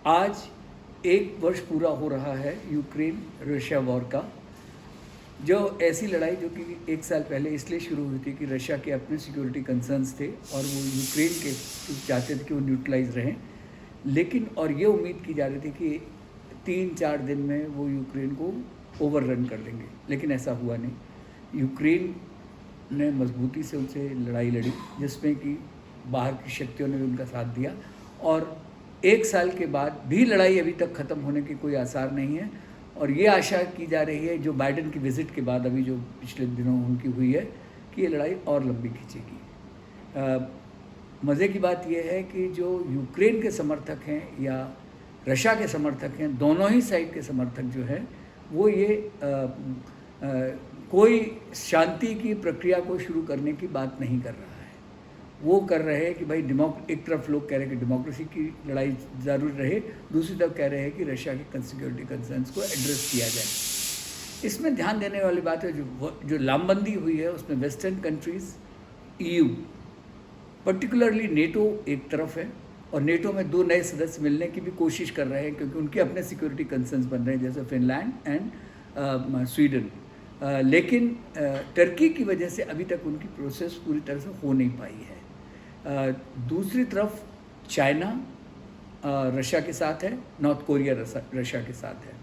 आज 1 वर्ष पूरा हो रहा है यूक्रेन रशिया वॉर का। जो ऐसी लड़ाई जो कि 1 साल पहले इसलिए शुरू हुई थी कि रशिया के अपने सिक्योरिटी कंसर्न्स थे और वो यूक्रेन के चाहते थे कि वो न्यूट्रलाइज रहें, लेकिन और ये उम्मीद की जा रही थी कि 3-4 दिन में वो यूक्रेन को ओवररन कर लेंगे, लेकिन ऐसा हुआ नहीं। यूक्रेन ने मजबूती से उनसे लड़ाई लड़ी, जिसमें कि बाहर की शक्तियों ने भी उनका साथ दिया, और 1 साल के बाद भी लड़ाई अभी तक ख़त्म होने के कोई आसार नहीं है। और ये आशा की जा रही है, जो बाइडेन की विज़िट के बाद अभी जो पिछले दिनों उनकी हुई है, कि ये लड़ाई और लंबी खींचेगी। मज़े की बात यह है कि जो यूक्रेन के समर्थक हैं या रशिया के समर्थक हैं, दोनों ही साइड के समर्थक जो हैं वो ये कोई शांति की प्रक्रिया को शुरू करने की बात नहीं कर रहा है। वो कर रहे हैं कि भाई एक तरफ लोग कह रहे हैं कि डेमोक्रेसी की लड़ाई ज़रूर रहे, दूसरी तरफ कह रहे हैं कि रशिया के सिक्योरिटी कंसर्न्स को एड्रेस किया जाए। इसमें ध्यान देने वाली बात है, जो लामबंदी हुई है उसमें western countries, EU, particularly NATO एक तरफ है, और नेटो में 2 नए सदस्य मिलने की भी कोशिश कर रहे हैं, क्योंकि उनके अपने सिक्योरिटी कंसर्न्स बन रहे हैं, जैसे फिनलैंड एंड स्वीडन। लेकिन टर्की की वजह से अभी तक उनकी प्रोसेस पूरी तरह से हो नहीं पाई है। दूसरी तरफ चाइना रशिया के साथ है, नॉर्थ कोरिया रशिया के साथ है,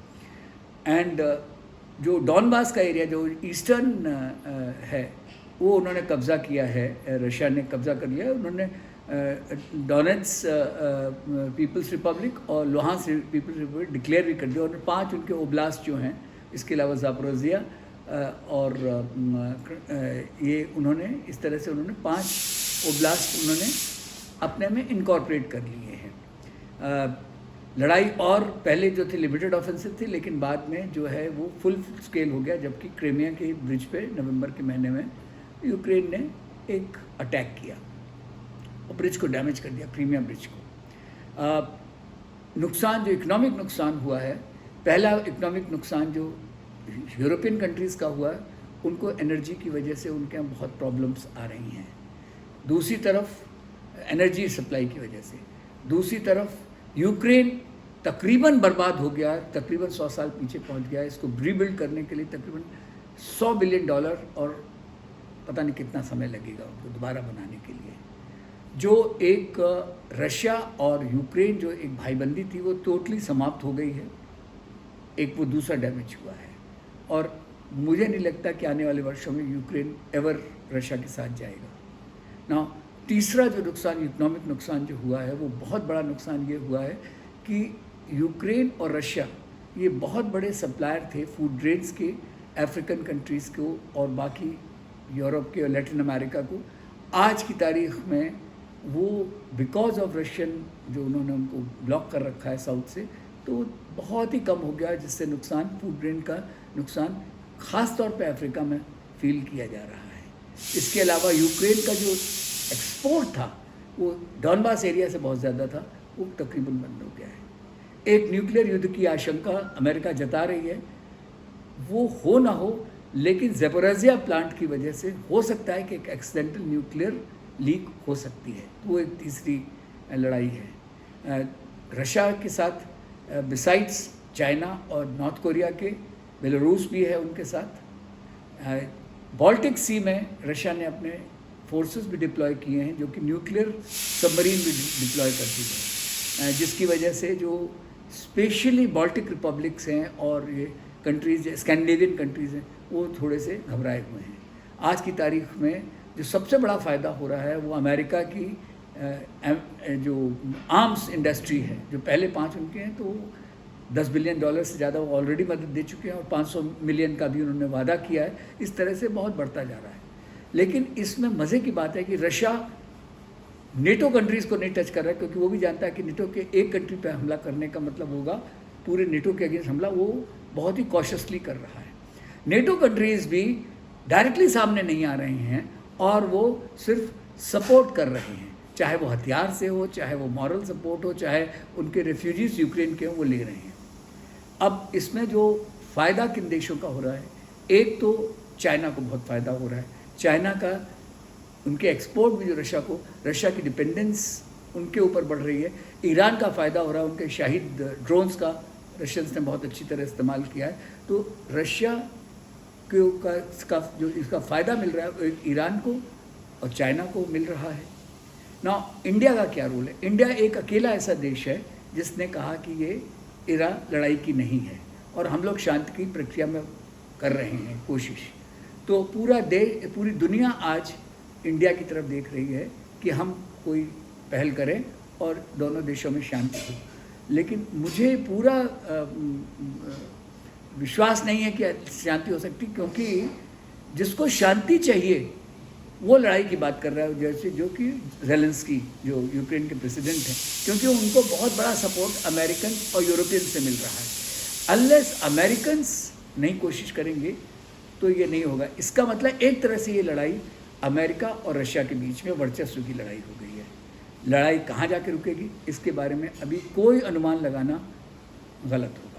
एंड जो डॉनबास का एरिया जो ईस्टर्न है वो उन्होंने कब्ज़ा किया है, रशिया ने कब्ज़ा कर लिया है। उन्होंने डोनेट्स पीपल्स रिपब्लिक और लुहांस पीपल्स रिपब्लिक डिक्लेयर भी कर दिया, और 5 उनके ओब्लास्ट जो हैं, इसके अलावा ज़ापोरिज़िया और ये उन्होंने इस तरह से उन्होंने 5 ओब्लास्ट उन्होंने अपने में इनकॉर्पोरेट कर लिए हैं। लड़ाई और पहले जो थी लिमिटेड ऑफेंसिव थी, लेकिन बाद में जो है वो फुल स्केल हो गया, जबकि क्रीमिया के ब्रिज पे नवंबर के महीने में यूक्रेन ने एक अटैक किया और ब्रिज को डैमेज कर दिया, क्रीमिया ब्रिज को। नुकसान जो इकोनॉमिक नुकसान हुआ है, पहला इकोनॉमिक नुकसान जो यूरोपियन कंट्रीज़ का हुआ है, उनको एनर्जी की वजह से उनके यहाँ बहुत प्रॉब्लम्स आ रही हैं। दूसरी तरफ एनर्जी सप्लाई की वजह से, दूसरी तरफ यूक्रेन तकरीबन बर्बाद हो गया, तकरीबन 100 साल पीछे पहुंच गया। इसको रीबिल्ड करने के लिए तकरीबन $100 बिलियन और पता नहीं कितना समय लगेगा उनको दोबारा बनाने के लिए। जो एक रशिया और यूक्रेन जो एक भाईबंदी थी वो टोटली समाप्त हो गई है, एक वो दूसरा डैमेज हुआ है, और मुझे नहीं लगता कि आने वाले वर्षों में यूक्रेन एवर रशिया के साथ जाएगा ना। तीसरा जो नुकसान, इकोनॉमिक नुकसान जो हुआ है, वो बहुत बड़ा नुकसान ये हुआ है कि यूक्रेन और रशिया ये बहुत बड़े सप्लायर थे फूड ग्रेन्स के अफ्रीकन कंट्रीज़ को और बाकी यूरोप के और लैटिन अमेरिका को। आज की तारीख में वो बिकॉज ऑफ रशियन जो उन्होंने उनको ब्लॉक कर रखा है साउथ से, तो बहुत ही कम हो गया, जिससे नुकसान फूड ग्रेन का नुकसान ख़ास तौर पे अफ्रीका में फील किया जा रहा है। इसके अलावा यूक्रेन का जो एक्सपोर्ट था वो डॉनबास एरिया से बहुत ज़्यादा था, वो तकरीबन बंद हो गया है। एक न्यूक्लियर युद्ध की आशंका अमेरिका जता रही है, वो हो ना हो, लेकिन ज़ापोरिज़िया प्लांट की वजह से हो सकता है कि एक एक्सीडेंटल न्यूक्लियर लीक हो सकती है। वो एक तीसरी लड़ाई है रशिया के साथ। बिसाइड्स चाइना और नॉर्थ कोरिया के, बेलारूस भी है उनके साथ। बाल्टिक सी में रशिया ने अपने फोर्सेस भी डिप्लॉय किए हैं, जो कि न्यूक्लियर सबमरीन भी डिप्लॉय करती है, जिसकी वजह से जो स्पेशली बाल्टिक रिपब्लिक्स हैं और ये कंट्रीज़ स्कैंडिनेवियन कंट्रीज़ हैं, वो थोड़े से घबराए हुए हैं। आज की तारीख में जो सबसे बड़ा फ़ायदा हो रहा है वो अमेरिका की जो आर्म्स इंडस्ट्री है, जो पहले 5 उनके हैं, तो $10 बिलियन से ज़्यादा वो ऑलरेडी मदद दे चुके हैं, और 500 मिलियन का भी उन्होंने वादा किया है। इस तरह से बहुत बढ़ता जा रहा है। लेकिन इसमें मज़े की बात है कि रशिया नेटो कंट्रीज़ को नहीं टच कर रहा है, क्योंकि वो भी जानता है कि नेटो के एक कंट्री पर हमला करने का मतलब होगा पूरे नेटो के अगेंस्ट हमला। वो बहुत ही कॉशियसली कर रहा है। नेटो कंट्रीज़ भी डायरेक्टली सामने नहीं आ रहे हैं, और वो सिर्फ सपोर्ट कर रहे हैं, चाहे वो हथियार से हो, चाहे वो मॉरल सपोर्ट हो, चाहे उनके रेफ्यूजीज़ यूक्रेन के हों, वो ले रहे हैं। अब इसमें जो फ़ायदा किन देशों का हो रहा है, एक तो चाइना को बहुत फ़ायदा हो रहा है। चाइना का उनके एक्सपोर्ट में जो रशिया की डिपेंडेंस उनके ऊपर बढ़ रही है, ईरान का फ़ायदा हो रहा है, उनके शाहिद ड्रोन्स का रशियंस ने बहुत अच्छी तरह इस्तेमाल किया है। तो रशिया इसका जो इसका फ़ायदा मिल रहा है वो ईरान को और चाइना को मिल रहा है ना। इंडिया का क्या रोल है? इंडिया एक अकेला ऐसा देश है जिसने कहा कि ये इरा लड़ाई की नहीं है और हम लोग शांति की प्रक्रिया में कर रहे हैं कोशिश। तो पूरी दुनिया आज इंडिया की तरफ देख रही है कि हम कोई पहल करें और दोनों देशों में शांति हो। लेकिन मुझे पूरा विश्वास नहीं है कि शांति हो सकती, क्योंकि जिसको शांति चाहिए वो लड़ाई की बात कर रहा है, जैसे जो कि ज़ेलेंस्की जो यूक्रेन के प्रेसिडेंट हैं, क्योंकि उनको बहुत बड़ा सपोर्ट अमेरिकन और यूरोपियन से मिल रहा है। अनलेस अमेरिकन्स नहीं कोशिश करेंगे तो ये नहीं होगा। इसका मतलब एक तरह से ये लड़ाई अमेरिका और रशिया के बीच में वर्चस्व की लड़ाई हो गई है। लड़ाई कहाँ जाके रुकेगी इसके बारे में अभी कोई अनुमान लगाना गलत हो।